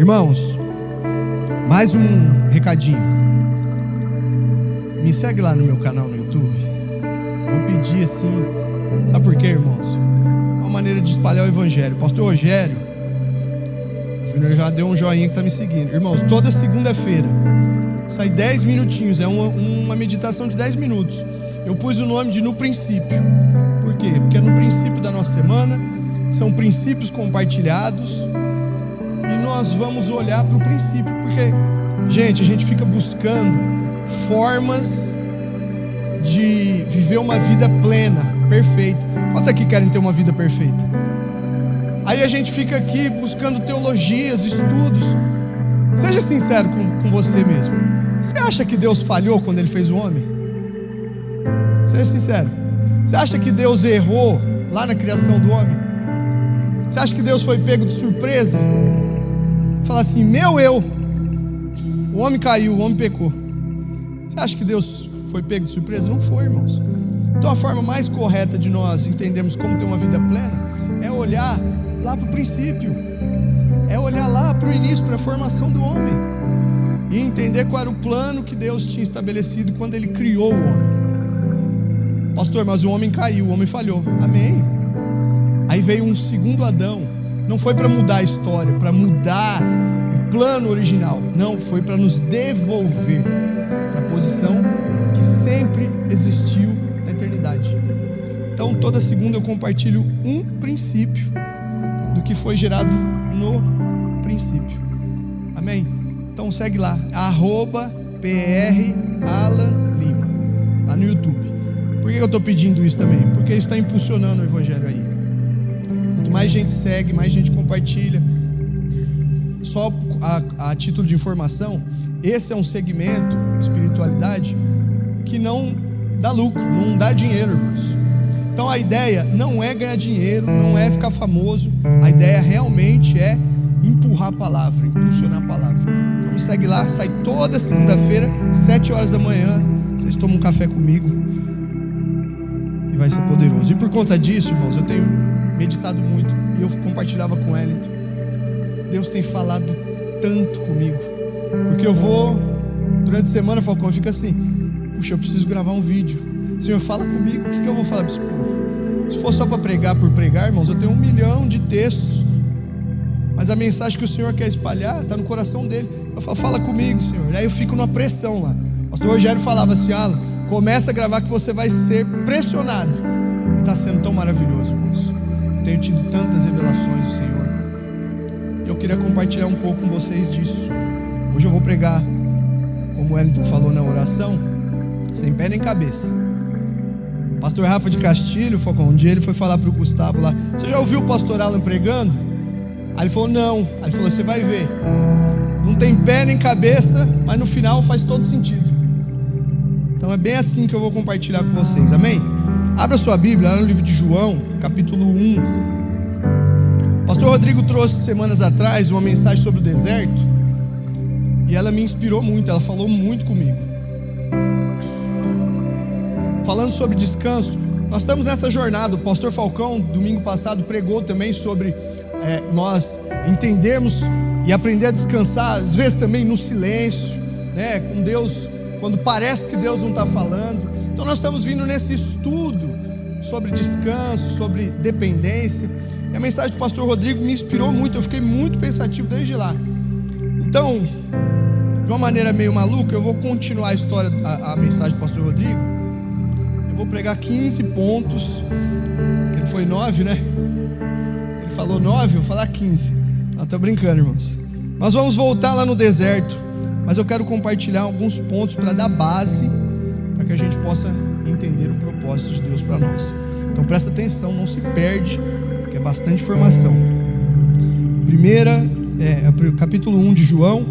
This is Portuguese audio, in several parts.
Irmãos, mais um recadinho. Me segue lá no meu canal no YouTube. Vou pedir assim, sabe por quê, irmãos? Uma maneira de espalhar o evangelho. Pastor Rogério Júnior já deu um joinha que está me seguindo. Irmãos, toda segunda-feira sai 10 minutinhos, é uma meditação de 10 minutos. Eu pus o nome de No Princípio. Por quê? Porque é no princípio da nossa semana, são princípios compartilhados, e nós vamos olhar para o princípio, porque, gente, a gente fica buscando formas de viver uma vida plena, perfeita. Quantos aqui querem ter uma vida perfeita? Aí a gente fica aqui buscando teologias, estudos. Seja sincero com você mesmo. Você acha que Deus falhou quando Ele fez o homem? Seja sincero. Você acha que Deus errou lá na criação do homem? Você acha que Deus foi pego de surpresa? Fala assim, o homem caiu, o homem pecou. Você acha que Deus foi pego de surpresa? Não foi, irmãos. Então a forma mais correta de nós entendermos como ter uma vida plena é olhar lá para o princípio, é olhar lá para o início, para a formação do homem, e entender qual era o plano que Deus tinha estabelecido quando Ele criou o homem. Pastor, mas o homem caiu, o homem falhou. Amém. Aí veio um segundo Adão. Não foi para mudar a história, para mudar o plano original. Não, foi para nos devolver para a posição que sempre existiu na eternidade. Então toda segunda eu compartilho um princípio do que foi gerado no princípio. Amém? Então segue lá, @PRAlanLima, lá no YouTube. Por que eu estou pedindo isso também? Porque isso está impulsionando o evangelho aí. Quanto mais gente segue, mais gente compartilha. Só a título de informação, esse é um segmento, espiritualidade, que não dá lucro, não dá dinheiro, irmãos. Então a ideia não é ganhar dinheiro, não é ficar famoso. A ideia realmente é empurrar a palavra, impulsionar a palavra. Então me segue lá, sai toda segunda-feira, 7 horas da manhã. Vocês tomam um café comigo e vai ser poderoso. E por conta disso, irmãos, eu tenho meditado muito, e eu compartilhava com Elito. Deus tem falado tanto comigo, porque eu vou durante a semana, Falcão, fica assim, puxa, eu preciso gravar um vídeo. Senhor, fala comigo, o que eu vou falar para esse povo? Se for só para pregar por pregar, irmãos, eu tenho 1 milhão de textos, mas a mensagem que o Senhor quer espalhar está no coração dele. Eu falo, fala comigo, Senhor. E aí eu fico numa pressão lá. O pastor Rogério falava assim, Alan, começa a gravar que você vai ser pressionado. E está sendo tão maravilhoso, irmãos. Eu tenho tido tantas revelações do Senhor, e eu queria compartilhar um pouco com vocês disso. Hoje eu vou pregar, como o Wellington falou na oração, sem pé nem cabeça. Pastor Rafa de Castilho, um dia ele foi falar para o Gustavo lá, você já ouviu o pastor Alan pregando? Aí ele falou, não. Aí ele falou, você vai ver, não tem pé nem cabeça, mas no final faz todo sentido. Então é bem assim que eu vou compartilhar com vocês, amém? Abra sua Bíblia lá no livro de João, capítulo 1. Pastor Rodrigo trouxe semanas atrás uma mensagem sobre o deserto, e ela me inspirou muito, ela falou muito comigo. Falando sobre descanso, nós estamos nessa jornada. O pastor Falcão, domingo passado, pregou também sobre nós entendermos e aprender a descansar, às vezes também no silêncio, né, com Deus, quando parece que Deus não está falando. Então nós estamos vindo nesse estudo sobre descanso, sobre dependência, e a mensagem do pastor Rodrigo me inspirou muito, eu fiquei muito pensativo desde lá. Então, de uma maneira meio maluca, eu vou continuar a história, a mensagem do pastor Rodrigo. Eu vou pregar 15 pontos, que ele foi 9, né? Ele falou 9, eu vou falar 15. Não, tô brincando, irmãos. Nós vamos voltar lá no deserto, mas eu quero compartilhar alguns pontos para dar base, para que a gente possa entender um propósito de Deus para nós. Então presta atenção, não se perde, porque é bastante informação. Capítulo 1 de João,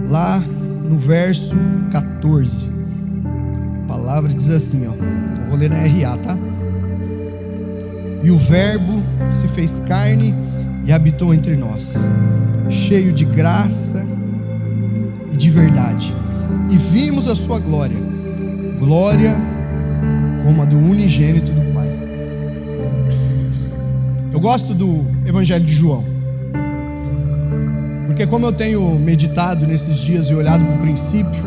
lá no verso 14. A palavra diz assim, ó. Eu vou ler na RA, tá? E o verbo se fez carne e habitou entre nós, cheio de graça e de verdade. E vimos a sua glória, glória como a do unigênito do Pai. Eu gosto do Evangelho de João, Porque como eu tenho meditado nesses dias e olhado para o princípio,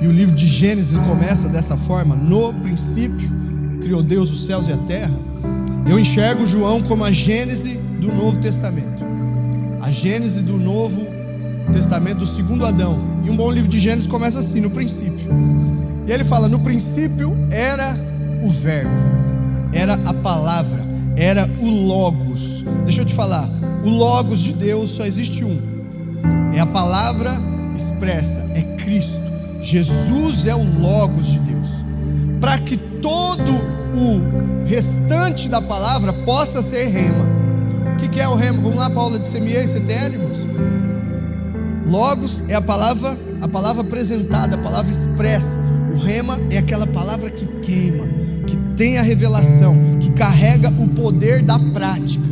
e o livro de Gênesis começa dessa forma: no princípio criou Deus os céus e a terra. Eu enxergo João como a Gênese do Novo Testamento, a Gênese do Novo Testamento, do segundo Adão. E um bom livro de Gênesis começa assim: no princípio. E ele fala: no princípio era o verbo, era a palavra, era o Logos. Deixa eu te falar, o Logos de Deus só existe um, é a palavra expressa, é Cristo. Jesus é o Logos de Deus. Para que todo o restante da palavra possa ser rema. O que é o rema? Vamos lá para a aula de CME e CTL, irmãos? Logos é a palavra apresentada, a palavra expressa. O rema é aquela palavra que queima, que tem a revelação, que carrega o poder da prática.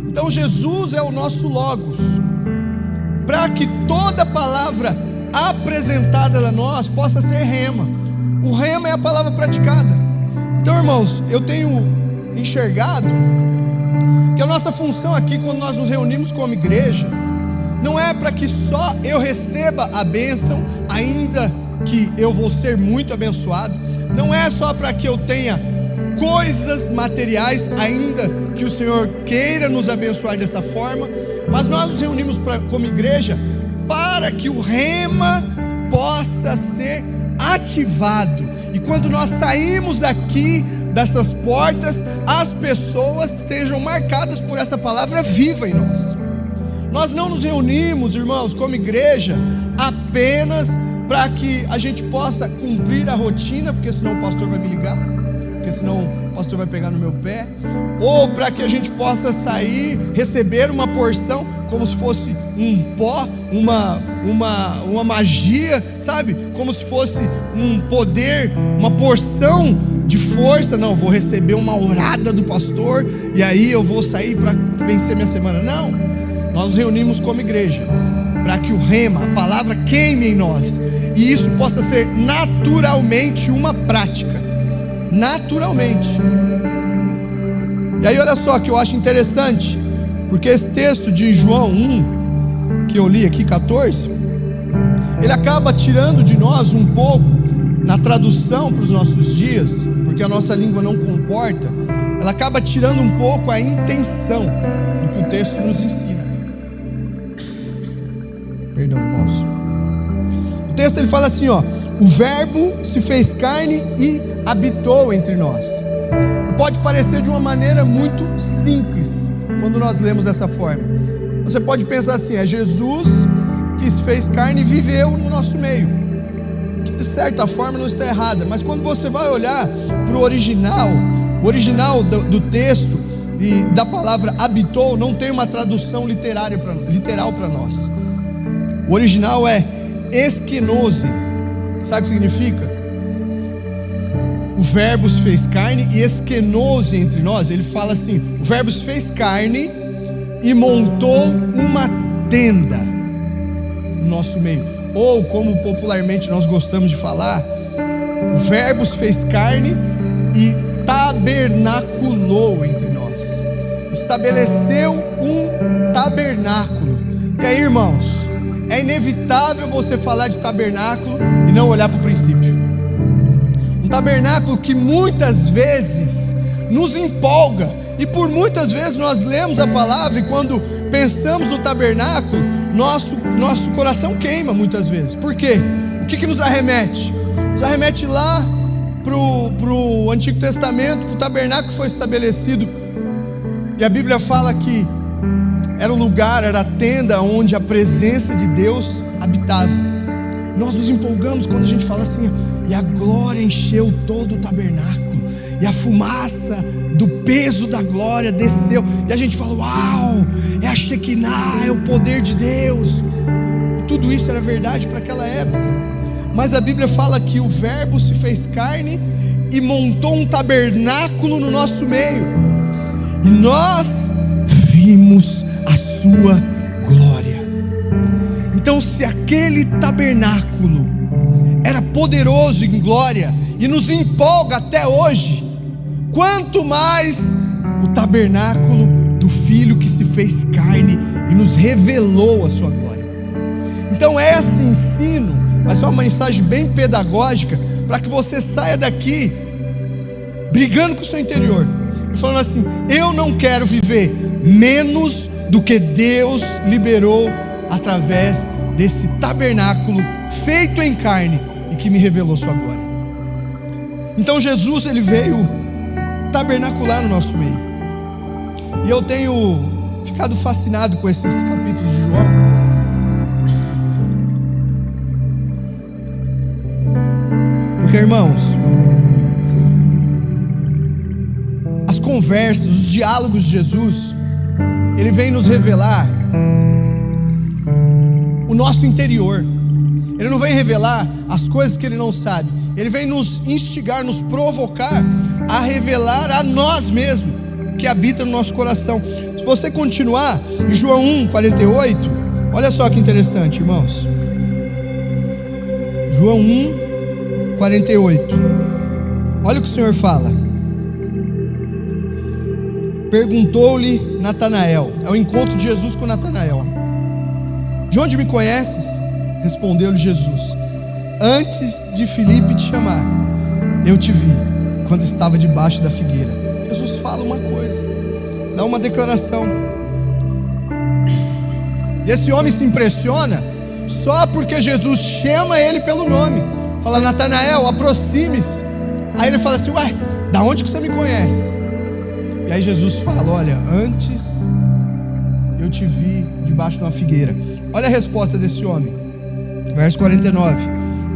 Então Jesus é o nosso Logos, para que toda palavra apresentada a nós possa ser rema. O rema é a palavra praticada. Então, irmãos, eu tenho enxergado que a nossa função aqui, quando nós nos reunimos como igreja, não é para que só eu receba a bênção, ainda que eu vou ser muito abençoado. Não é só para que eu tenha coisas materiais, ainda que o Senhor queira nos abençoar dessa forma. Mas nós nos reunimos como igreja para que o rema possa ser ativado. E quando nós saímos daqui, dessas portas, as pessoas sejam marcadas por essa palavra viva em nós. Nós não nos reunimos, irmãos, como igreja, apenas para que a gente possa cumprir a rotina, porque senão o pastor vai me ligar, porque senão o pastor vai pegar no meu pé, ou para que a gente possa sair, receber uma porção, como se fosse um pó, uma magia, sabe? Como se fosse um poder, uma porção de força. Não, vou receber uma orada do pastor, e aí eu vou sair para vencer minha semana. Não, nós nos reunimos como igreja para que o rema, a palavra, queime em nós, e isso possa ser naturalmente uma prática. Naturalmente. E aí olha só que eu acho interessante, porque esse texto de João 1, que eu li aqui, 14, ele acaba tirando de nós um pouco, na tradução para os nossos dias, porque a nossa língua não comporta, ela acaba tirando um pouco a intenção do que o texto nos ensina. Perdão, irmãos. O texto ele fala assim, ó: o verbo se fez carne e habitou entre nós. Pode parecer de uma maneira muito simples quando nós lemos dessa forma. Você pode pensar assim: é Jesus que se fez carne e viveu no nosso meio, que de certa forma não está errada. Mas quando você vai olhar para o original do texto e da palavra habitou, não tem uma tradução literal para nós. O original é eskenose. Sabe o que significa? O verbo se fez carne e eskenose entre nós. Ele fala assim: o verbo se fez carne e montou uma tenda no nosso meio. Ou, como popularmente nós gostamos de falar, o verbo se fez carne e tabernaculou entre nós. Estabeleceu um tabernáculo. E aí, irmãos, é inevitável você falar de tabernáculo e não olhar para o princípio. Um tabernáculo que muitas vezes nos empolga, e por muitas vezes nós lemos a palavra e quando pensamos no tabernáculo, nosso coração queima muitas vezes. Por quê? O que nos arremete? Nos arremete lá para o Antigo Testamento, para o tabernáculo que foi estabelecido, e a Bíblia fala que era o lugar, era a tenda onde a presença de Deus habitava. Nós nos empolgamos quando a gente fala assim: e a glória encheu todo o tabernáculo, e a fumaça do peso da glória desceu, e a gente fala: uau, é a Shekinah, é o poder de Deus. E tudo isso era verdade para aquela época. Mas a Bíblia fala que o verbo se fez carne e montou um tabernáculo no nosso meio, e nós vimos a sua glória. Então, se aquele tabernáculo era poderoso em glória e nos empolga até hoje, quanto mais o tabernáculo do Filho que se fez carne e e nos revelou a sua glória. Então esse ensino vai ser uma mensagem bem pedagógica, para que você saia daqui brigando com o seu interior e falando assim: eu não quero viver menos do que Deus liberou através desse tabernáculo feito em carne e que me revelou sua glória. Então Jesus, ele veio tabernacular no nosso meio. E eu tenho ficado fascinado com esses capítulos de João, porque, irmãos, as conversas, os diálogos de Jesus, ele vem nos revelar o nosso interior. Ele não vem revelar as coisas que ele não sabe. Ele vem nos instigar, nos provocar a revelar a nós mesmos, que habita no nosso coração. Se você continuar em João 1:48, olha só que interessante, irmãos. João 1:48. Olha o que o Senhor fala. Perguntou-lhe Natanael. É o encontro de Jesus com Natanael. De onde me conheces? Respondeu-lhe Jesus: antes de Filipe te chamar, eu te vi quando estava debaixo da figueira. Jesus fala uma coisa, dá uma declaração. E esse homem se impressiona só porque Jesus chama ele pelo nome. Fala: Natanael, aproxime-se. Aí ele fala assim: ué, da onde que você me conhece? E aí Jesus fala: olha, antes eu te vi debaixo de uma figueira. Olha a resposta desse homem, verso 49.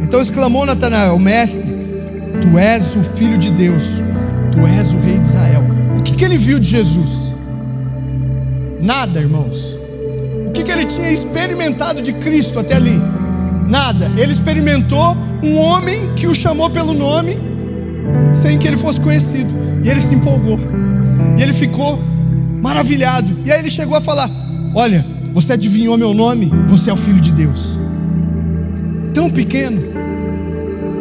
Então exclamou Natanael: mestre, tu és o Filho de Deus, tu és o Rei de Israel. O que ele viu de Jesus? Nada, irmãos. O que ele tinha experimentado de Cristo até ali? Nada. Ele experimentou um homem que o chamou pelo nome, sem que ele fosse conhecido. E ele se empolgou, e ele ficou maravilhado. E aí ele chegou a falar: olha, você adivinhou meu nome? Você é o Filho de Deus. Tão pequeno.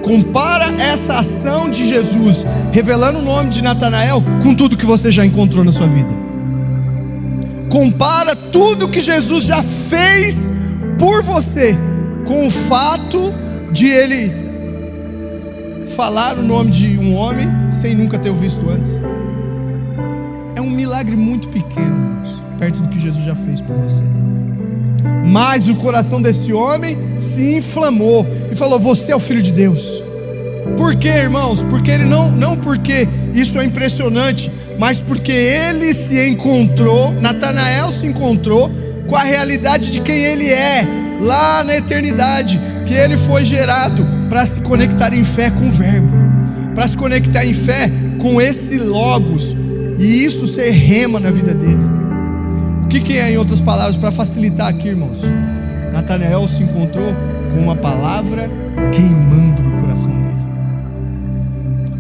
Compara essa ação de Jesus revelando o nome de Natanael com tudo que você já encontrou na sua vida. Compara tudo que Jesus já fez por você com o fato de ele falar o nome de um homem sem nunca ter o visto antes. É um milagre muito pequeno, irmãos, perto do que Jesus já fez por você. Mas o coração desse homem se inflamou e falou: você é o Filho de Deus. Por quê, irmãos? Porque ele não porque isso é impressionante, mas porque ele se encontrou, Natanael se encontrou com a realidade de quem ele é lá na eternidade, que ele foi gerado para se conectar em fé com o Verbo, para se conectar em fé com esse Logos, e isso ser rema na vida dele. O que é, em outras palavras, para facilitar aqui, irmãos? Natanael se encontrou com uma palavra queimando no coração dele.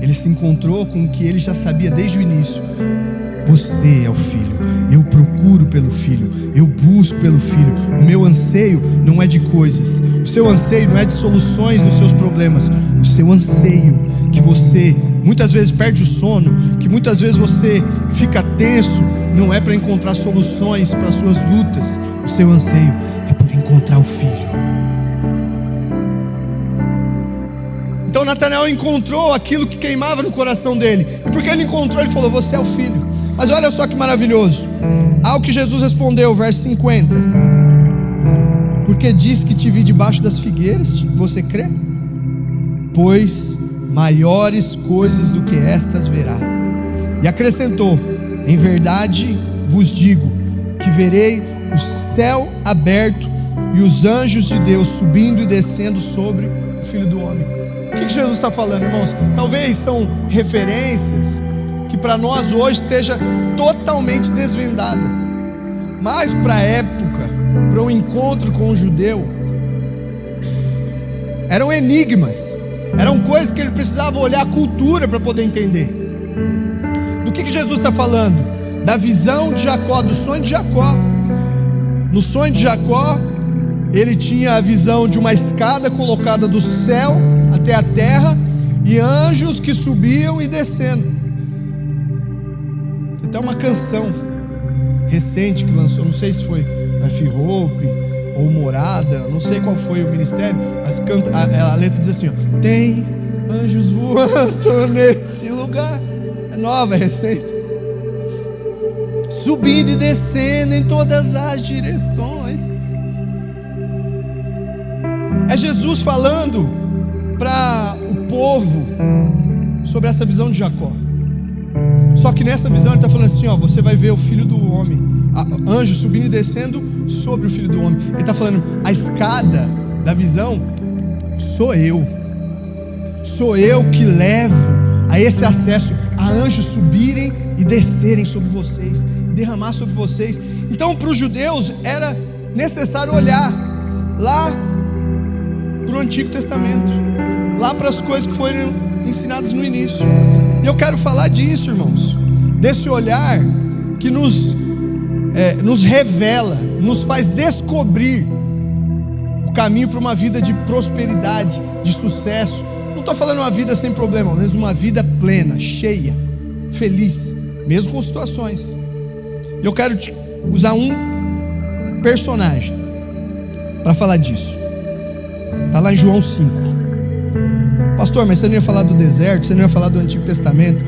Ele se encontrou com o que ele já sabia desde o início: você é o Filho, eu procuro pelo Filho, eu busco pelo Filho. O meu anseio não é de coisas, o seu anseio não é de soluções dos seus problemas. O seu anseio, que você muitas vezes perde o sono, que muitas vezes você fica tenso, não é para encontrar soluções para as suas lutas. O seu anseio é por encontrar o Filho. Então Natanael encontrou aquilo que queimava no coração dele, e porque ele encontrou, ele falou: você é o Filho. Mas olha só que maravilhoso, ao que Jesus respondeu, verso 50: porque diz que te vi debaixo das figueiras, você crê? Pois maiores coisas do que estas verá. E acrescentou: em verdade vos digo que verei o céu aberto e os anjos de Deus subindo e descendo sobre o Filho do Homem. O que Jesus está falando, irmãos? Talvez são referências que para nós hoje esteja totalmente desvendada, mas para a época, para um encontro com um judeu, eram enigmas, eram coisas que ele precisava olhar a cultura para poder entender. Do que Jesus está falando? Da visão de Jacó, do sonho de Jacó. No sonho de Jacó, ele tinha a visão de uma escada colocada do céu até a terra, e anjos que subiam e descendo. Tem até uma canção recente que lançou, não sei se foi Life Hope ou Morada, não sei qual foi o ministério, mas a letra diz assim, ó, tem anjos voando nesse lugar. É nova, é recente. Subindo e descendo em todas as direções. É Jesus falando para o povo sobre essa visão de Jacó. Só que nessa visão ele está falando assim, ó, você vai ver o Filho do Homem, anjo subindo e descendo sobre o Filho do Homem. Ele está falando, a escada da visão sou eu que levo a esse acesso, a anjos subirem e descerem sobre vocês, derramar sobre vocês. Então para os judeus era necessário olhar lá para o Antigo Testamento, lá para as coisas que foram ensinadas no início. E eu quero falar disso, irmãos, desse olhar que nos revela, nos faz descobrir o caminho para uma vida de prosperidade, de sucesso. Não estou falando uma vida sem problema, mas uma vida plena, cheia, feliz, mesmo com situações. E eu quero usar um personagem para falar disso. Está lá em João 5. Pastor, mas você não ia falar do deserto, você não ia falar do Antigo Testamento.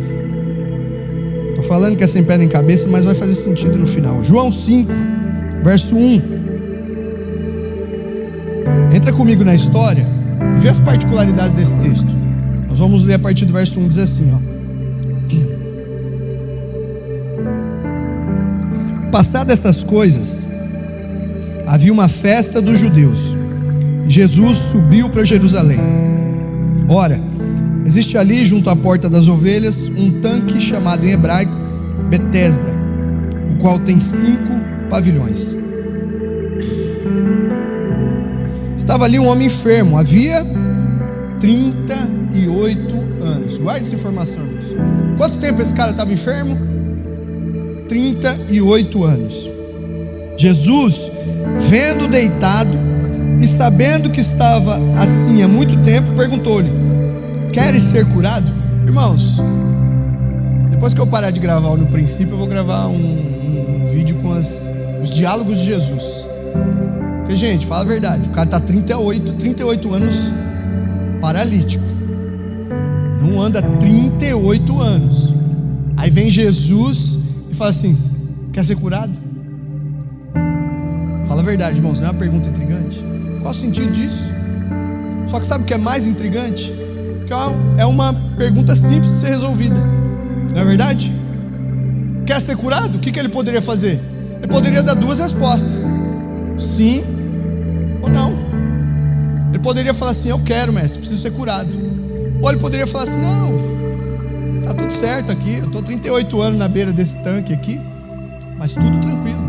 Estou falando que é sem pé nem cabeça, mas vai fazer sentido no final. João 5, verso 1. Entra comigo na história e vê as particularidades desse texto. Nós vamos ler a partir do verso 1, diz assim, ó. Passadas essas coisas, havia uma festa dos judeus. Jesus subiu para Jerusalém. Ora, existe ali junto à porta das ovelhas um tanque chamado em hebraico Betesda, o qual tem 5 pavilhões. Estava ali um homem enfermo, havia 38 anos. Guarde essa informação, irmãos. Quanto tempo esse cara estava enfermo? 38 anos. Jesus, vendo deitado e sabendo que estava assim há muito tempo, perguntou-lhe: queres ser curado? Irmãos, depois que eu parar de gravar no princípio, eu vou gravar um vídeo com os diálogos de Jesus. Porque, gente, fala a verdade, o cara está 38 anos paralítico, não anda 38 anos. Aí vem Jesus e fala assim: quer ser curado? Fala a verdade, irmãos, não é uma pergunta intrigante? Qual o sentido disso? Só que sabe o que é mais intrigante? Que é uma pergunta simples de ser resolvida, não é verdade? Quer ser curado? O que ele poderia fazer? Ele poderia dar 2 respostas: sim ou não. Ele poderia falar assim: eu quero, mestre, preciso ser curado. Ou ele poderia falar assim: não, tá tudo certo aqui, eu estou 38 anos na beira desse tanque aqui, mas tudo tranquilo.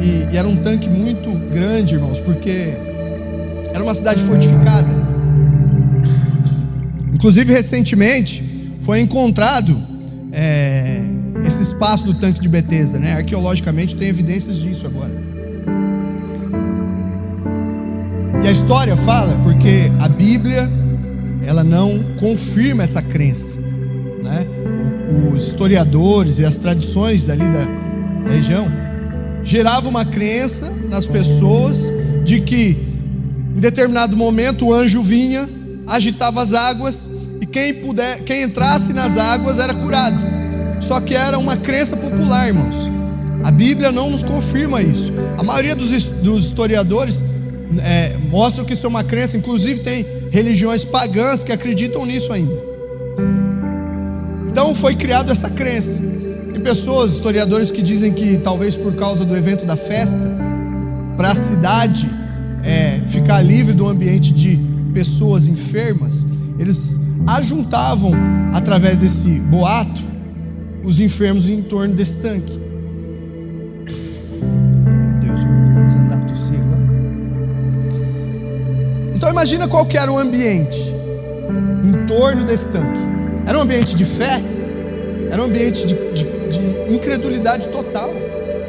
E era um tanque muito grande, irmãos, porque era uma cidade fortificada. Inclusive, recentemente foi encontrado esse espaço do tanque de Betesda, né? Arqueologicamente tem evidências disso agora. E a história fala, porque a Bíblia ela não confirma essa crença, né? Os historiadores e as tradições dali da região geravam uma crença nas pessoas de que em determinado momento o anjo vinha, agitava as águas e quem entrasse nas águas era curado. Só que era uma crença popular, irmãos. A Bíblia não nos confirma isso. A maioria dos historiadores mostram que isso é uma crença. Inclusive tem religiões pagãs que acreditam nisso ainda. Então foi criada essa crença. Tem pessoas, historiadores, que dizem que talvez por causa do evento da festa, para a cidade ficar livre do ambiente de pessoas enfermas, eles ajuntavam, através desse boato, os enfermos em torno desse tanque. Meu Deus, vamos andar tossindo agora. Então imagina qual que era o ambiente em torno desse tanque. Era um ambiente de fé, era um ambiente de incredulidade total,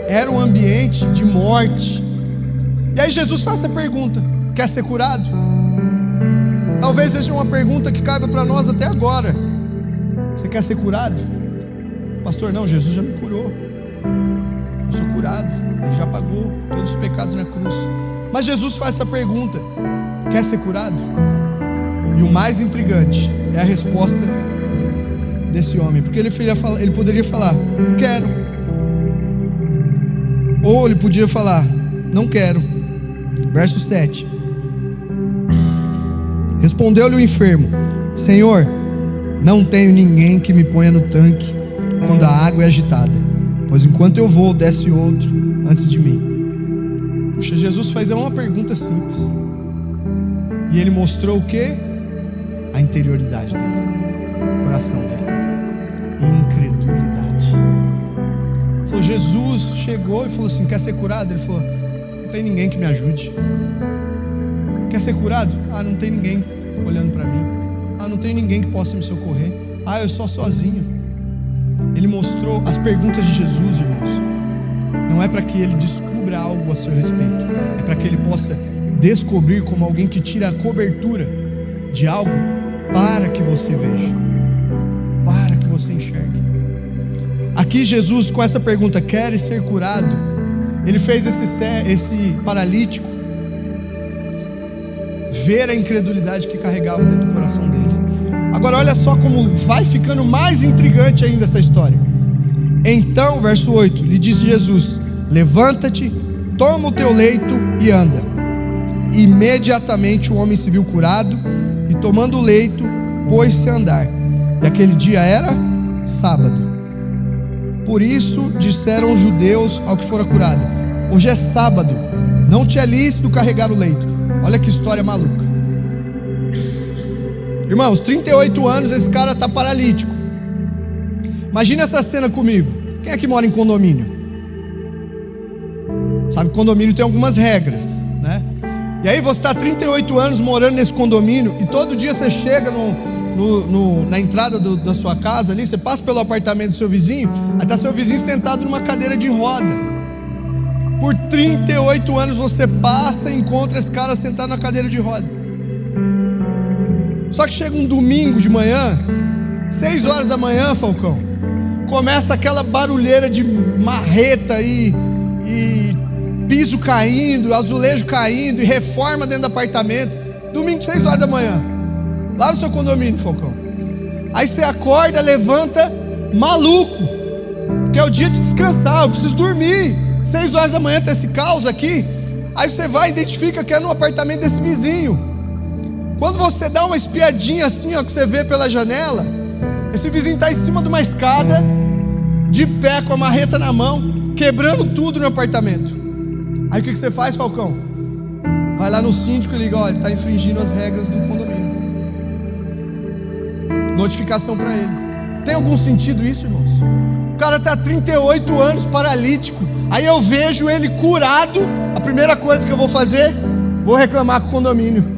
era um ambiente de morte. E aí Jesus faz essa pergunta: quer ser curado? Talvez seja uma pergunta que caiba para nós até agora. Você quer ser curado? Pastor, não, Jesus já me curou, eu sou curado. Ele já pagou todos os pecados na cruz. Mas Jesus faz essa pergunta: quer ser curado? E o mais intrigante é a resposta desse homem, porque ele poderia falar: quero. Ou ele podia falar: não quero. Verso 7. Respondeu-lhe o enfermo: Senhor, não tenho ninguém que me ponha no tanque quando a água é agitada, pois enquanto eu vou, desce outro antes de mim. Puxa, Jesus faz uma pergunta simples, e ele mostrou o que? A interioridade dele, o coração dele, incredulidade. Falou, Jesus chegou e falou assim: quer ser curado? Ele falou: não tem ninguém que me ajude. Quer ser curado? Ah, não tem ninguém olhando para mim. Ah, não tem ninguém que possa me socorrer. Ah, eu sou sozinho. Ele mostrou as perguntas de Jesus, irmãos. Não é para que ele descubra algo a seu respeito, é para que ele possa descobrir como alguém que tira a cobertura de algo para que você veja, para que você enxergue. Aqui Jesus, com essa pergunta, queres ser curado? Ele fez esse paralítico ver a incredulidade que carregava dentro do coração dele. Agora olha só como vai ficando mais intrigante ainda essa história. Então, verso 8, lhe disse Jesus: levanta-te, toma o teu leito e anda. Imediatamente o homem se viu curado, e tomando o leito, pôs-se a andar. E aquele dia era sábado. Por isso disseram os judeus ao que fora curado: hoje é sábado, não te é lícito carregar o leito. Olha que história maluca. Irmãos, 38 anos esse cara está paralítico. Imagina essa cena comigo. Quem é que mora em condomínio? Sabe que condomínio tem algumas regras, né? E aí você está 38 anos morando nesse condomínio, e todo dia você chega na entrada da sua casa ali, você passa pelo apartamento do seu vizinho, aí está seu vizinho sentado numa cadeira de roda. Por 38 anos você passa e encontra esse cara sentado na cadeira de roda. Só que chega um domingo de manhã, 6 horas da manhã, Falcão, começa aquela barulheira de marreta e piso caindo, azulejo caindo, e reforma dentro do apartamento. Domingo, 6 horas da manhã, lá no seu condomínio, Falcão. Aí você acorda, levanta, maluco, porque é o dia de descansar, eu preciso dormir. 6 horas da manhã tem esse caos aqui. Aí você vai e identifica que é no apartamento desse vizinho. Quando você dá uma espiadinha assim, ó, que você vê pela janela, esse vizinho está em cima de uma escada, de pé, com a marreta na mão, quebrando tudo no apartamento. Aí o que você faz, Falcão? Vai lá no síndico e liga: olha, ele está infringindo as regras do condomínio. Notificação para ele. Tem algum sentido isso, irmãos? O cara está 38 anos paralítico. Aí eu vejo ele curado. A primeira coisa que eu vou fazer, vou reclamar com o condomínio.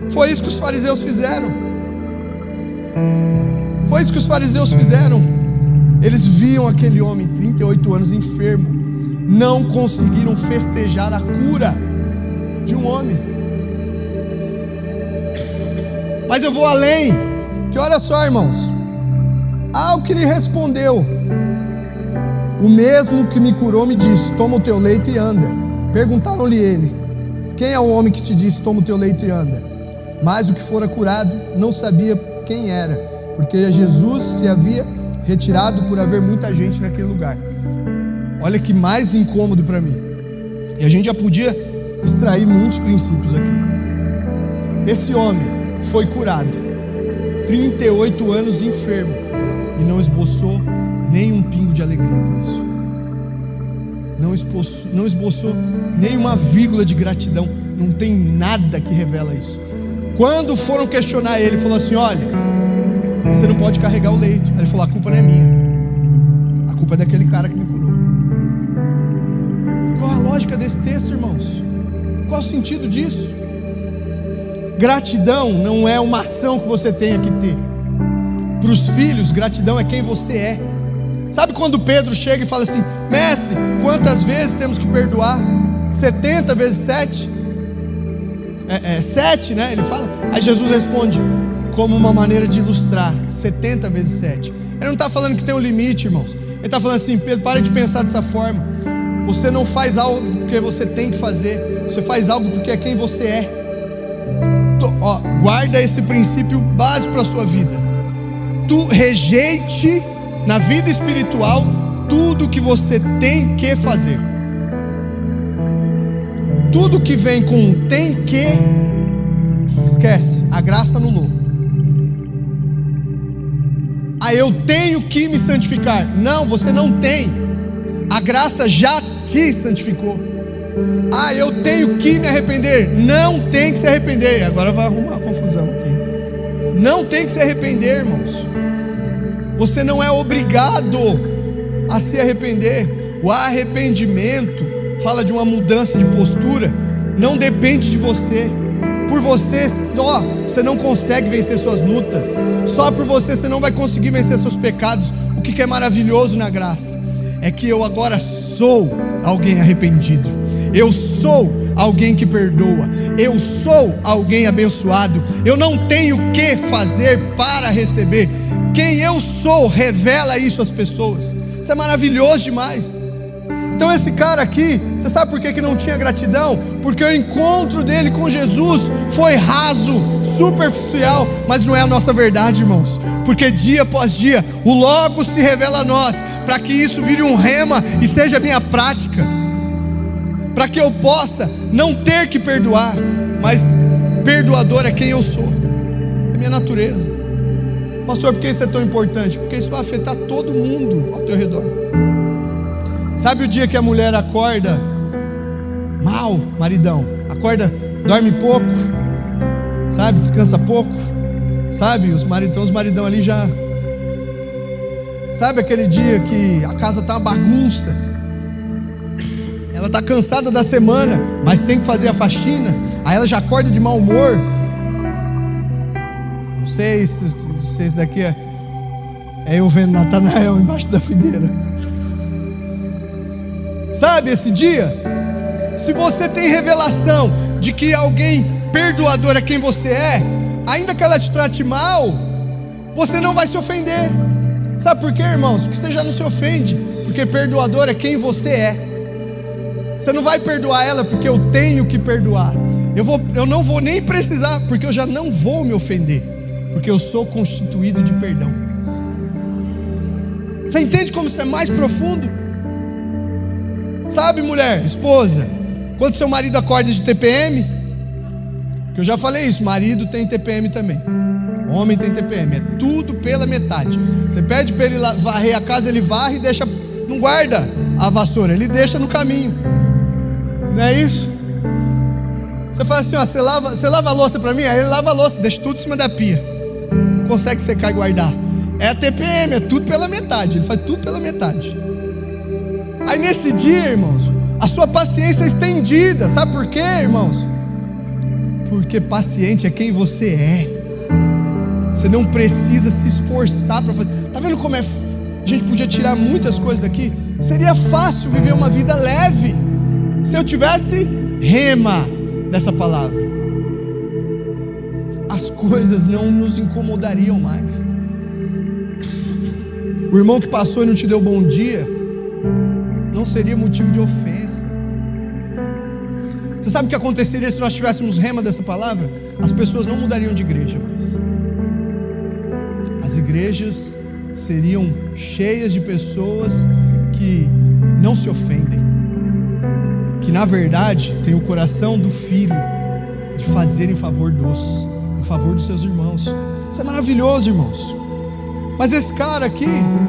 Foi isso que os fariseus fizeram. Foi isso que os fariseus fizeram. Eles viam aquele homem, 38 anos, enfermo. Não conseguiram festejar a cura de um homem. Mas eu vou além, que olha só, irmãos. Ao que lhe respondeu: o mesmo que me curou me disse: toma o teu leito e anda. Perguntaram-lhe ele: quem é o homem que te disse: toma o teu leito e anda? Mas o que fora curado não sabia quem era, porque Jesus se havia retirado por haver muita gente naquele lugar. Olha que mais incômodo para mim. E a gente já podia extrair muitos princípios aqui. Esse homem foi curado, 38 anos enfermo, e não esboçou nem um pingo de alegria com isso. Não esboçou nem uma vírgula de gratidão. Não tem nada que revela isso. Quando foram questionar ele, falou assim: olha, você não pode carregar o leito. Aí ele falou: a culpa não é minha, a culpa é daquele cara que me curou. Qual a lógica desse texto, irmãos? Qual o sentido disso? Gratidão não é uma ação que você tenha que ter. Para os filhos, gratidão é quem você é. Sabe quando Pedro chega e fala assim: mestre, quantas vezes temos que perdoar? 70 vezes 7? 7, né? Ele fala. Aí Jesus responde como uma maneira de ilustrar: 70 vezes 7. Ele não está falando que tem um limite, irmãos. Ele está falando assim: Pedro, para de pensar dessa forma. Você não faz algo porque você tem que fazer, você faz algo porque é quem você é. Guarda esse princípio básico para a sua vida. Tu rejeite na vida espiritual tudo que você tem que fazer. Tudo que vem com tem que, esquece, a graça anulou. Eu tenho que me santificar. Não, você não tem. A graça já te santificou. Eu tenho que me arrepender. Não tem que se arrepender. Agora vai arrumar uma confusão aqui. Não tem que se arrepender, irmãos. Você não é obrigado a se arrepender. O arrependimento fala de uma mudança de postura. Não depende de você. Por você só, você não consegue vencer suas lutas. Só por você não vai conseguir vencer seus pecados. O que é maravilhoso na graça é que eu agora sou alguém arrependido. Eu sou alguém que perdoa. Eu sou alguém abençoado. Eu não tenho o que fazer para receber. Quem eu sou revela isso às pessoas. Isso é maravilhoso demais. Então esse cara aqui, você sabe por que não tinha gratidão? Porque o encontro dele com Jesus foi raso, superficial. Mas não é a nossa verdade, irmãos. Porque dia após dia o Logos se revela a nós, para que isso vire um rema e seja minha prática, para que eu possa não ter que perdoar, mas perdoador é quem eu sou, é minha natureza. Pastor, por que isso é tão importante? Porque isso vai afetar todo mundo ao teu redor. Sabe o dia que a mulher acorda mal, maridão, acorda, dorme pouco, sabe, descansa pouco, sabe, os maridão ali já, sabe aquele dia que a casa tá uma bagunça, ela tá cansada da semana, mas tem que fazer a faxina, aí ela já acorda de mau humor. Não sei se isso daqui é eu vendo Natanael embaixo da figueira. Sabe esse dia? Se você tem revelação de que alguém perdoador é quem você é, ainda que ela te trate mal, você não vai se ofender. Sabe por quê, irmãos? Porque você já não se ofende, porque perdoador é quem você é. Você não vai perdoar ela porque eu tenho que perdoar. Eu não vou nem precisar, porque eu já não vou me ofender, porque eu sou constituído de perdão. Você entende como isso é mais profundo? Sabe, mulher, esposa, quando seu marido acorda de TPM, que eu já falei isso, marido tem TPM também, homem tem TPM, é tudo pela metade. Você pede para ele varrer a casa, ele varre e deixa, não guarda a vassoura, ele deixa no caminho. Não é isso? Você fala assim, você lava a louça para mim? Aí ele lava a louça, deixa tudo em cima da pia, não consegue secar e guardar. É a TPM, é tudo pela metade, ele faz tudo pela metade. Aí nesse dia, irmãos, a sua paciência é estendida. Sabe por quê, irmãos? Porque paciente é quem você é. Você não precisa se esforçar para fazer. Tá vendo como a gente podia tirar muitas coisas daqui? Seria fácil viver uma vida leve se eu tivesse rema dessa palavra. As coisas não nos incomodariam mais. O irmão que passou e não te deu bom dia não seria motivo de ofensa. Você sabe o que aconteceria se nós tivéssemos rema dessa palavra? As pessoas não mudariam de igreja mais. As igrejas seriam cheias de pessoas que não se ofendem, que na verdade têm o coração do filho de fazer em favor dos seus irmãos. Isso é maravilhoso, irmãos. Mas esse cara aqui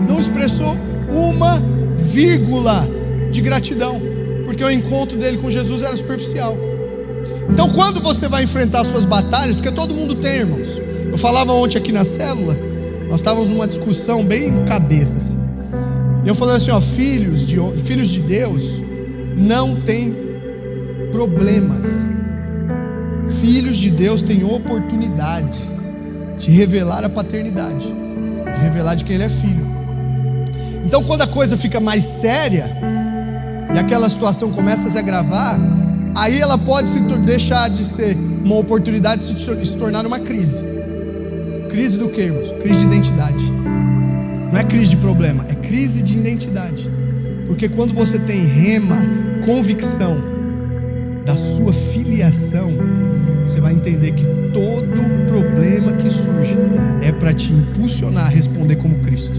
não expressou uma vírgula de gratidão, porque o encontro dele com Jesus era superficial. Então quando você vai enfrentar suas batalhas, porque todo mundo tem, irmãos. Eu falava ontem aqui na célula, nós estávamos numa discussão bem cabeça assim. E eu falei assim, filhos de Deus não tem problemas. Filhos de Deus têm oportunidades de revelar a paternidade, de revelar de quem ele é filho. Então quando a coisa fica mais séria e aquela situação começa a se agravar, aí ela pode deixar de ser uma oportunidade e se tornar uma crise. Crise do que, irmãos? Crise de identidade. Não é crise de problema, é crise de identidade. Porque quando você tem rema, convicção da sua filiação, você vai entender que todo problema que surge é para te impulsionar a responder como Cristo.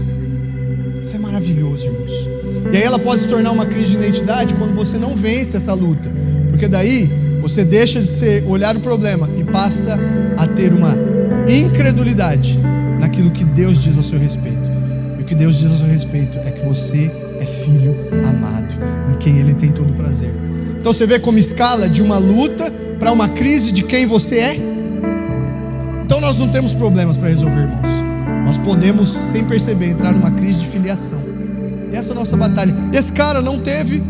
Isso é maravilhoso, irmãos. E aí ela pode se tornar uma crise de identidade quando você não vence essa luta, porque daí você deixa de olhar o problema e passa a ter uma incredulidade naquilo que Deus diz a seu respeito. E o que Deus diz a seu respeito é que você é filho amado, em quem Ele tem todo prazer. Então você vê como escala de uma luta para uma crise de quem você é. Então nós não temos problemas para resolver, irmãos. Nós podemos, sem perceber, entrar numa crise de filiação. E essa é a nossa batalha. Esse cara não teve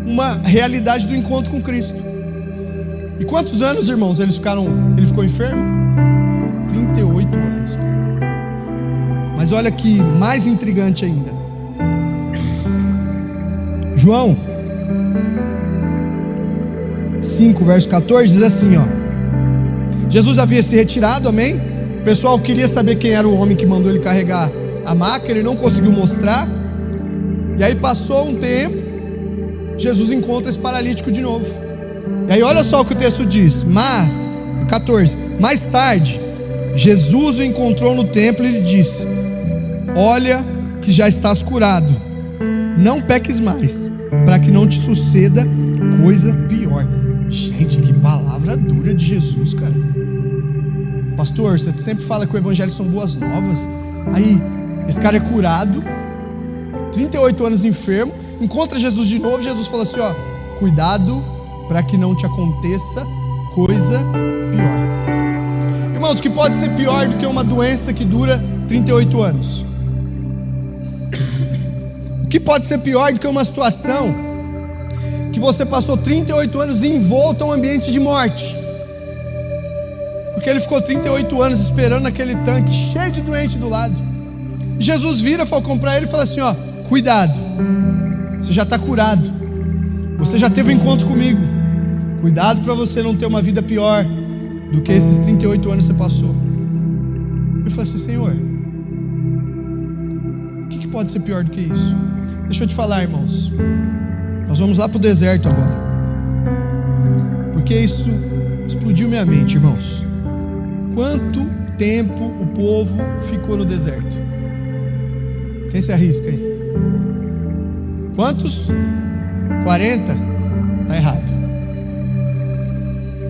uma realidade do encontro com Cristo. E quantos anos, irmãos, ele ficou enfermo? 38 anos. Mas olha que mais intrigante ainda. João 5, verso 14, diz assim, ó. Jesus havia se retirado, amém? O pessoal queria saber quem era o homem que mandou ele carregar a maca, ele não conseguiu mostrar. E aí passou um tempo, Jesus encontra esse paralítico de novo. E aí olha só o que o texto diz. Mas, 14, mais tarde, Jesus o encontrou no templo e lhe disse: olha que já estás curado, não peques mais, para que não te suceda coisa pior. Gente, que palavra dura de Jesus, cara. Pastor, você sempre fala que o evangelho são boas novas. Aí, esse cara é curado, 38 anos enfermo, encontra Jesus de novo. Jesus fala assim, ó: cuidado para que não te aconteça coisa pior. Irmãos, o que pode ser pior do que uma doença que dura 38 anos? O que pode ser pior do que uma situação que você passou 38 anos envolto a um ambiente de morte? Porque ele ficou 38 anos esperando aquele tanque cheio de doente do lado. Jesus vira, falou para ele e fala assim, ó: cuidado, você já está curado, você já teve um encontro comigo, cuidado para você não ter uma vida pior do que esses 38 anos que você passou. Eu falei assim: Senhor, o que pode ser pior do que isso? Deixa eu te falar, irmãos, nós vamos lá para o deserto agora, porque isso explodiu minha mente, irmãos. Quanto tempo o povo ficou no deserto? Quem se arrisca aí? Quantos? 40? Está errado.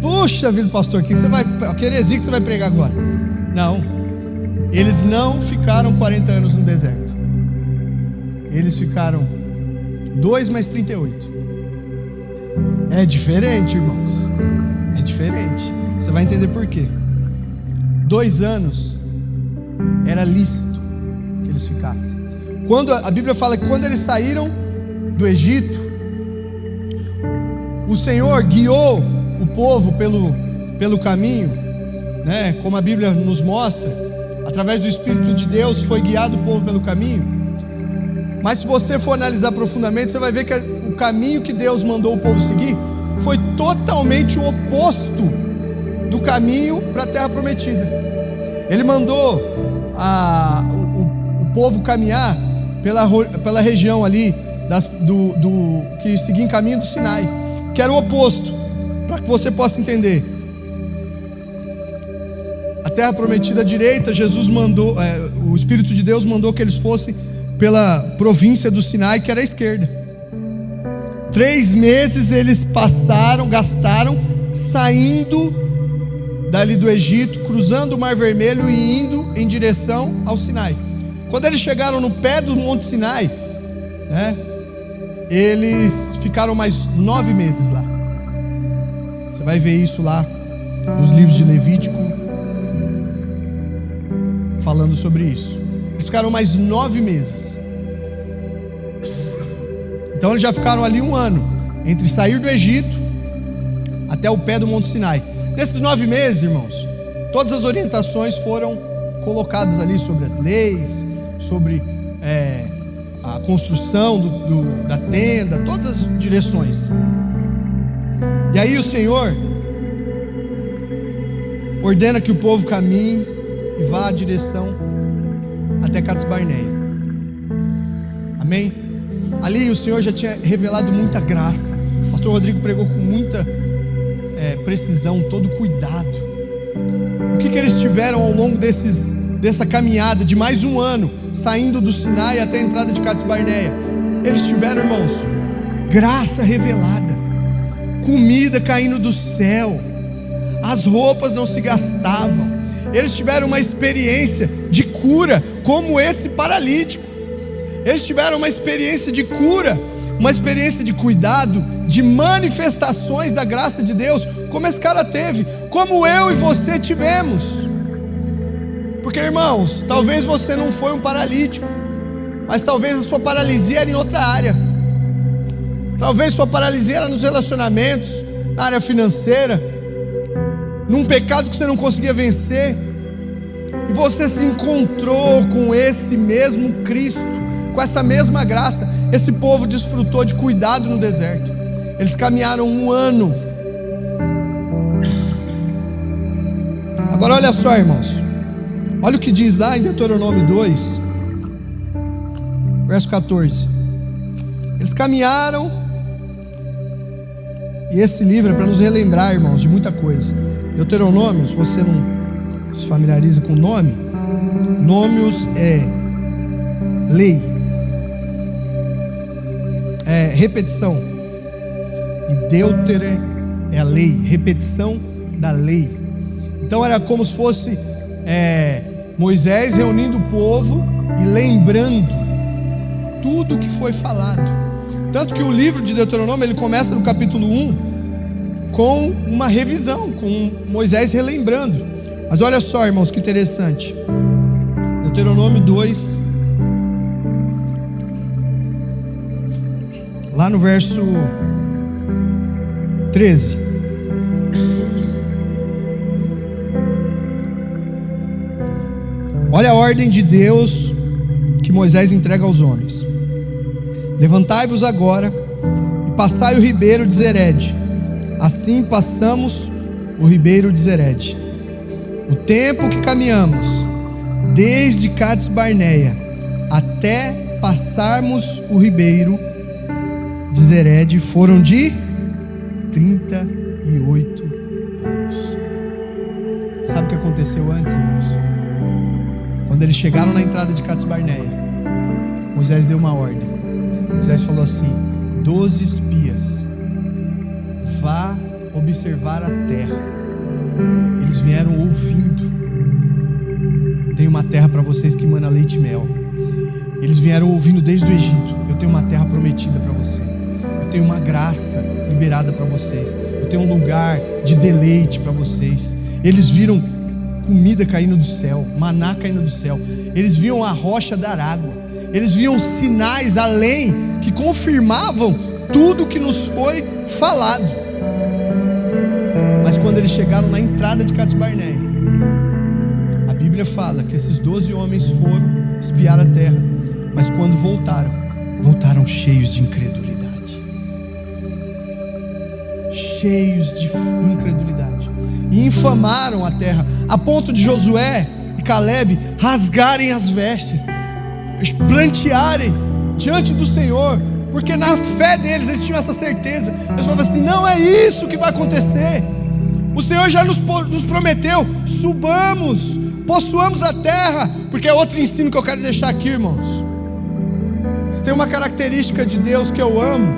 Puxa vida, pastor, que heresia que você vai pregar agora? Não, eles não ficaram 40 anos no deserto. Eles ficaram 2 mais 38. É diferente, irmãos. É diferente. Você vai entender por quê. 2 anos era lícito que eles ficassem. Quando a Bíblia fala que quando eles saíram do Egito, o Senhor guiou o povo pelo caminho, né? Como a Bíblia nos mostra, através do Espírito de Deus foi guiado o povo pelo caminho. Mas se você for analisar profundamente, você vai ver que o caminho que Deus mandou o povo seguir foi totalmente o oposto do caminho para a terra prometida. Ele mandou o povo caminhar pela região ali que seguia em caminho do Sinai, que era o oposto, para que você possa entender. A terra prometida à direita, Jesus mandou, o Espírito de Deus mandou que eles fossem pela província do Sinai, que era a esquerda. 3 meses eles gastaram saindo dali do Egito, cruzando o Mar Vermelho e indo em direção ao Sinai. Quando eles chegaram no pé do Monte Sinai, né, eles ficaram mais 9 meses lá. Você vai ver isso lá nos livros de Levítico, falando sobre isso. Eles ficaram mais 9 meses. Então eles já ficaram ali 1 ano, entre sair do Egito até o pé do Monte Sinai. Nesses 9 meses, irmãos, todas as orientações foram colocadas ali sobre as leis, sobre a construção da tenda, todas as direções. E aí o Senhor ordena que o povo caminhe e vá à direção até Cades Barneia. Amém? ali o Senhor já tinha revelado muita graça. O pastor Rodrigo pregou com muita precisão, todo cuidado. O que eles tiveram ao longo dessa caminhada de mais um ano, saindo do Sinai até a entrada de Cades Barneia? Eles tiveram, irmãos, graça revelada, comida caindo do céu, as roupas não se gastavam. Eles tiveram uma experiência de cura, como esse paralítico. Eles tiveram uma experiência de cura, uma experiência de cuidado, de manifestações da graça de Deus, como esse cara teve, como eu e você tivemos. Porque, irmãos, talvez você não foi um paralítico, mas talvez a sua paralisia era em outra área. Talvez sua paralisia era nos relacionamentos, na área financeira, num pecado que você não conseguia vencer, e você se encontrou com esse mesmo Cristo, com essa mesma graça. Esse povo desfrutou de cuidado no deserto. Eles caminharam um ano. Agora olha só, irmãos, olha o que diz lá em Deuteronômio 2, verso 14. Eles caminharam, e esse livro é para nos relembrar, irmãos, de muita coisa. Deuteronômio, se você não se familiariza com o nome, Nômios é lei, é repetição, e Deutere é a lei, repetição da lei. Então era como se fosse Moisés reunindo o povo e lembrando tudo o que foi falado. Tanto que o livro de Deuteronômio, ele começa no capítulo 1 com uma revisão, com Moisés relembrando. Mas olha só, irmãos, que interessante. Deuteronômio 2, lá no verso 13. Olha a ordem de Deus que Moisés entrega aos homens: levantai-vos agora e passai o ribeiro de Zered. Assim passamos o ribeiro de Zered. O tempo que caminhamos desde Cades Barneia até passarmos o ribeiro de Zered foram de 38 anos. Sabe o que aconteceu antes, irmãos? Quando eles chegaram na entrada de Cades Barneia, Moisés deu uma ordem. Moisés falou assim: 12 espias, vá observar a terra. Eles vieram ouvindo: tem uma terra para vocês que emana leite e mel. Eles vieram ouvindo desde o Egito: eu tenho uma terra prometida para você, eu tenho uma graça liberada para vocês, eu tenho um lugar de deleite para vocês. Eles viram comida caindo do céu, maná caindo do céu. Eles viam a rocha dar água. Eles viam sinais além que confirmavam tudo que nos foi falado. Mas quando eles chegaram na entrada de Cades Barneia, a Bíblia fala que esses 12 homens foram espiar a terra, mas quando voltaram cheios de incredulidade. Cheios de incredulidade. E infamaram a terra, a ponto de Josué e Caleb rasgarem as vestes, plantearem diante do Senhor, porque na fé deles eles tinham essa certeza. Eles falavam assim: não é isso que vai acontecer. O Senhor já nos prometeu: subamos, possuamos a terra. Porque é outro ensino que eu quero deixar aqui, irmãos. Se tem uma característica de Deus que eu amo,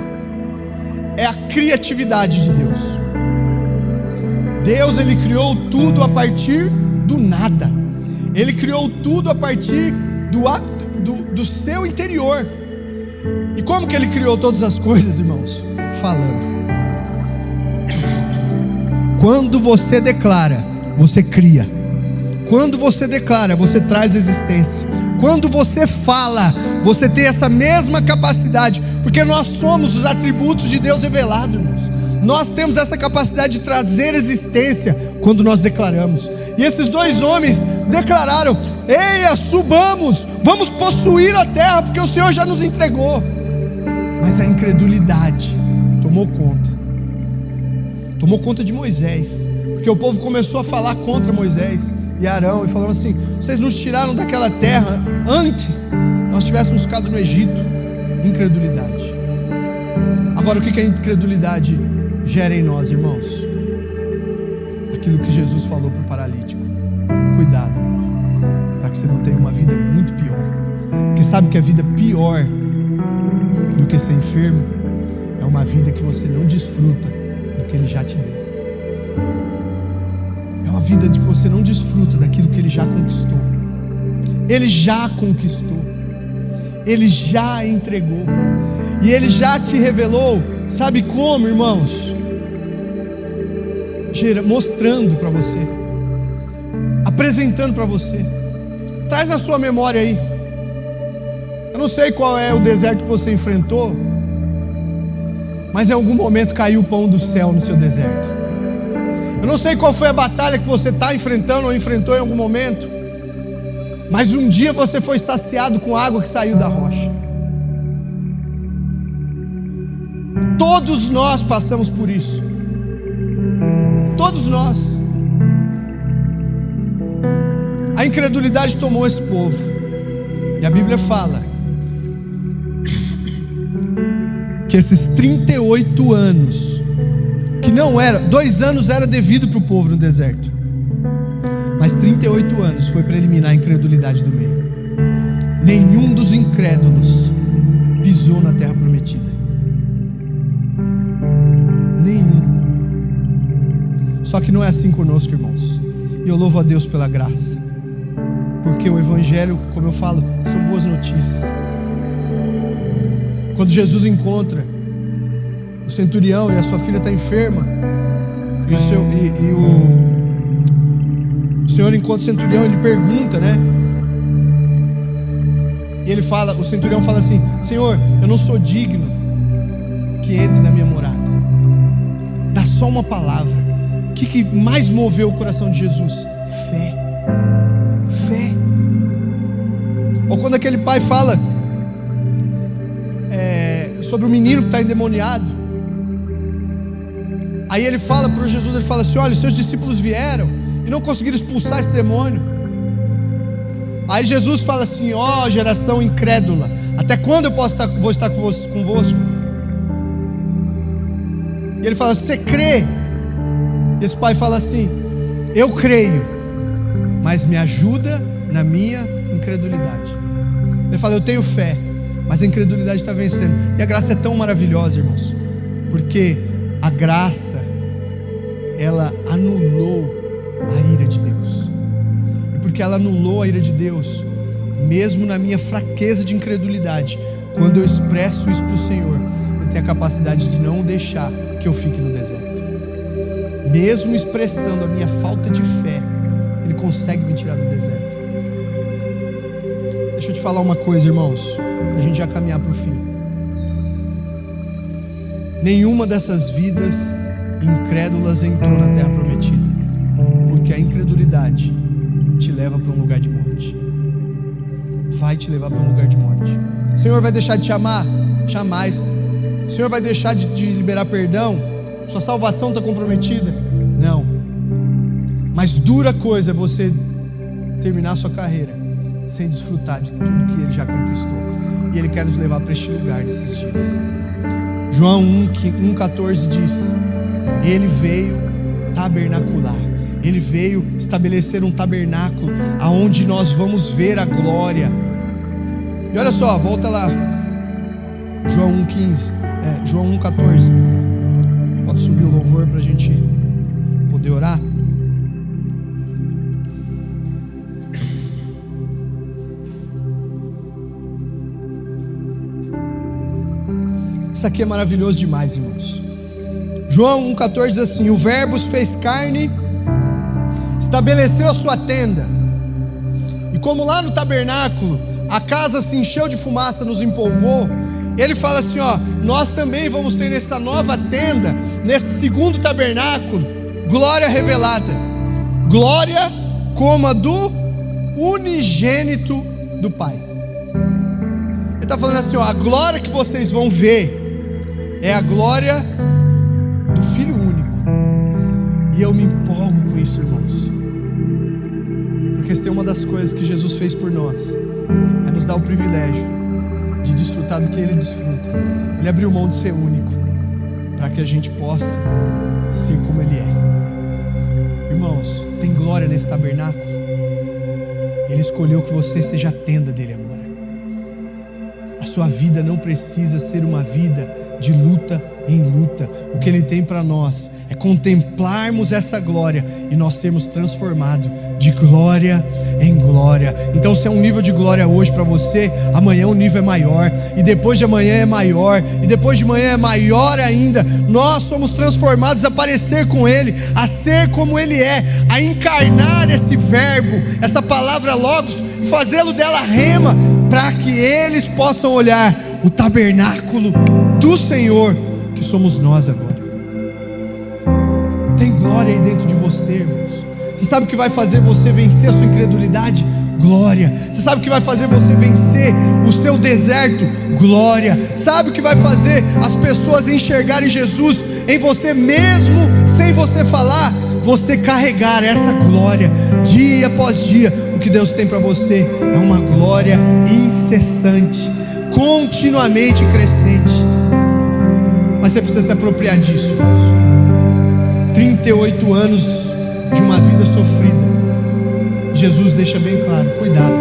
é a criatividade de Deus. Deus, Ele criou tudo a partir do nada. Ele criou tudo a partir do seu interior. E como que Ele criou todas as coisas, irmãos? Falando. Quando você declara, você cria. Quando você declara, você traz existência. Quando você fala, você tem essa mesma capacidade, porque nós somos os atributos de Deus revelados, irmãos. Nós temos essa capacidade de trazer existência quando nós declaramos. E esses 2 homens declararam: eia, subamos, vamos possuir a terra, porque o Senhor já nos entregou. Mas a incredulidade tomou conta de Moisés, porque o povo começou a falar contra Moisés e Arão, e falando assim: vocês nos tiraram daquela terra antes nós tivéssemos ficado no Egito. Incredulidade. Agora, o que a incredulidade gera em nós, irmãos? Aquilo que Jesus falou para o paralítico: cuidado, para que você não tenha uma vida muito pior. Porque sabe que a vida pior do que ser enfermo é uma vida que você não desfruta do que Ele já te deu. É uma vida de que você não desfruta daquilo que Ele já conquistou. Ele já conquistou, Ele já entregou, e Ele já te revelou. Sabe como, irmãos? Mostrando para você, apresentando para você. Traz a sua memória aí. Eu não sei qual é o deserto que você enfrentou, mas em algum momento caiu o pão do céu no seu deserto. Eu não sei qual foi a batalha que você está enfrentando ou enfrentou em algum momento, mas um dia você foi saciado com água que saiu da rocha. Todos nós passamos por isso. Todos nós. A incredulidade tomou esse povo. E a Bíblia fala que esses 38 anos, que não era, 2 anos era devido para o povo no deserto, mas 38 anos foi para eliminar a incredulidade do meio. Nenhum dos incrédulos pisou na terra prometida. Nenhum. Só que não é assim conosco, irmãos. E eu louvo a Deus pela graça, porque o Evangelho, como eu falo, são boas notícias. Quando Jesus encontra o centurião e a sua filha está enferma, e o Senhor encontra o centurião, ele pergunta, né? E ele fala, o centurião fala assim: Senhor, eu não sou digno que entre na minha morada. Dá só uma palavra. O que mais moveu o coração de Jesus? Fé. Fé. Ou quando aquele pai fala sobre o menino que está endemoniado, aí ele fala para Jesus, ele fala assim: olha, os seus discípulos vieram e não conseguiram expulsar esse demônio. Aí Jesus fala assim: ó, geração incrédula, até quando eu vou estar convosco? E ele fala: você crê? E esse pai fala assim: eu creio, mas me ajuda na minha incredulidade. Ele fala: eu tenho fé, mas a incredulidade está vencendo. E a graça é tão maravilhosa, irmãos, porque a graça, ela anulou a ira de Deus. E porque ela anulou a ira de Deus, mesmo na minha fraqueza de incredulidade, quando eu expresso isso para o Senhor, Ele tem a capacidade de não deixar que eu fique no deserto. Mesmo expressando a minha falta de fé, Ele consegue me tirar do deserto. Deixa eu te falar uma coisa, irmãos, para a gente já caminhar para o fim. Nenhuma dessas vidas incrédulas entrou na terra prometida, porque a incredulidade te leva para um lugar de morte. Vai te levar para um lugar de morte. O Senhor vai deixar de te amar? Jamais. O Senhor vai deixar de liberar perdão? Sua salvação está comprometida? Não. Mas dura coisa é você terminar sua carreira sem desfrutar de tudo que Ele já conquistou. E Ele quer nos levar para este lugar nesses dias. João 1,14 diz: Ele veio tabernacular. Ele veio estabelecer um tabernáculo aonde nós vamos ver a glória. E olha só, volta lá, João 1,14. Pode subir o louvor para a gente poder orar. Isso aqui é maravilhoso demais, irmãos. João 1,14 diz assim: o Verbo se fez carne, estabeleceu a sua tenda. E como lá no tabernáculo a casa se encheu de fumaça, nos empolgou, Ele fala assim: ó, nós também vamos ter nessa nova tenda, nesse segundo tabernáculo, glória revelada. Glória como a do unigênito do Pai. Ele está falando assim: ó, a glória que vocês vão ver é a glória do Filho único. E eu me empolgo com isso, irmãos, porque se tem uma das coisas que Jesus fez por nós, é nos dar o privilégio de desfrutar do que Ele desfruta. Ele abriu mão de ser único, para que a gente possa ser como Ele é. Irmãos, tem glória nesse tabernáculo. Ele escolheu que você seja a tenda dele agora. A sua vida não precisa ser uma vida de luta em luta. O que Ele tem para nós é contemplarmos essa glória e nós sermos transformados de glória em glória. Então, se é um nível de glória hoje para você, amanhã o nível é maior, e depois de amanhã é maior, e depois de amanhã é maior ainda. Nós somos transformados a parecer com Ele, a ser como Ele é, a encarnar esse verbo, essa palavra logos, fazê-lo dela rema, para que eles possam olhar o tabernáculo do Senhor, que somos nós agora. Tem glória aí dentro de você, irmãos. Você sabe o que vai fazer você vencer a sua incredulidade? Glória. Você sabe o que vai fazer você vencer o seu deserto? Glória. Sabe o que vai fazer as pessoas enxergarem Jesus em você mesmo sem você falar? Você carregar essa glória dia após dia. O que Deus tem para você é uma glória incessante, continuamente crescente. Mas você precisa se apropriar disso, irmãos. 38 anos de uma vida sofrida. Jesus deixa bem claro: cuidado,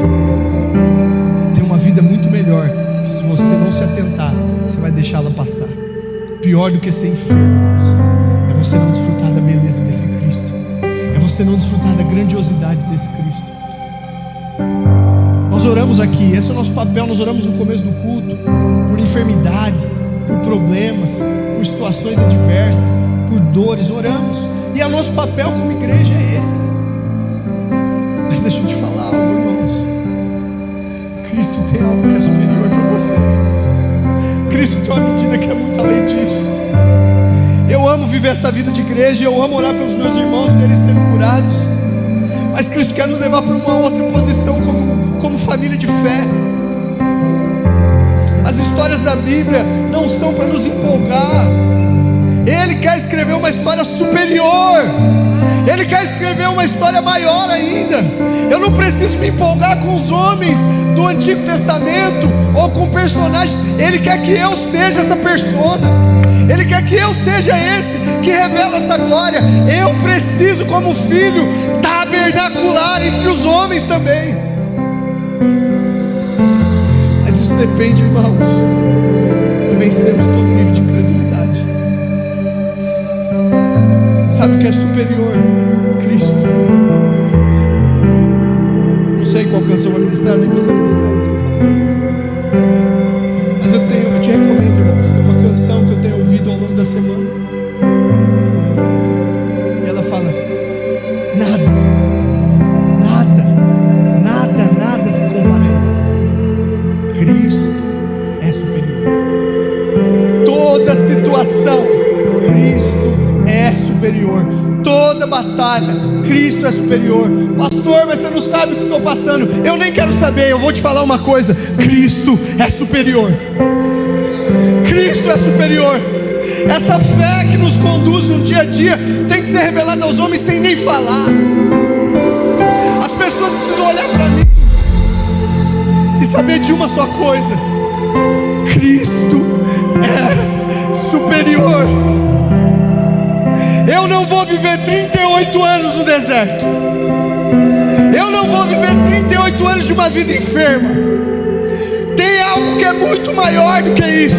tem uma vida muito melhor, que se você não se atentar, você vai deixá-la passar. Pior do que ser enfermo é você não desfrutar da beleza desse Cristo, é você não desfrutar da grandiosidade desse Cristo. Nós oramos aqui, esse é o nosso papel. Nós oramos no começo do culto por enfermidades, por problemas, por situações adversas, por dores. Oramos, e o nosso papel como igreja é esse. Mas deixa eu te falar algo, irmãos. Cristo tem algo que é superior para você. Cristo tem uma medida que é muito além disso. Eu amo viver essa vida de igreja, eu amo orar pelos meus irmãos, deles serem curados. Mas Cristo quer nos levar para uma outra posição como família de fé. As histórias da Bíblia não são para nos empolgar. Ele quer escrever uma história superior. Ele quer escrever uma história maior ainda. Eu não preciso me empolgar com os homens do Antigo Testamento ou com personagens. Ele quer que eu seja essa persona. Ele quer que eu seja esse que revela essa glória. Eu preciso, como filho, tabernacular entre os homens também. Mas isso depende, irmãos, de vencermos todo nível de incredulidade. Sabe o que é superior? Cristo. Não sei qual canção vai ministrar, nem precisa ministrar antes que eu falo. Mas eu te recomendo, irmãos, tem uma canção que eu tenho ouvido ao longo da semana. E ela fala: nada se compara a Ele. Cristo é superior. Toda situação, Cristo é superior. Toda batalha, Cristo é superior. Pastor, mas você não sabe o que estou passando. Eu nem quero saber, eu vou te falar uma coisa: Cristo é superior. Cristo é superior. Essa fé que nos conduz no dia a dia tem que ser revelada aos homens sem nem falar. As pessoas precisam olhar para mim e saber de uma só coisa: Cristo é superior. Eu não vou viver 38 anos no deserto. Eu não vou viver 38 anos de uma vida enferma. Tem algo que é muito maior do que isso.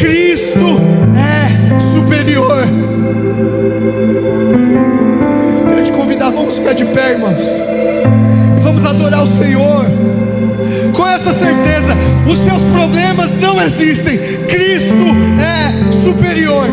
Cristo é superior. Quero te convidar, vamos ficar de pé, irmãos, e vamos adorar o Senhor com essa certeza: os seus problemas não existem. Cristo é superior.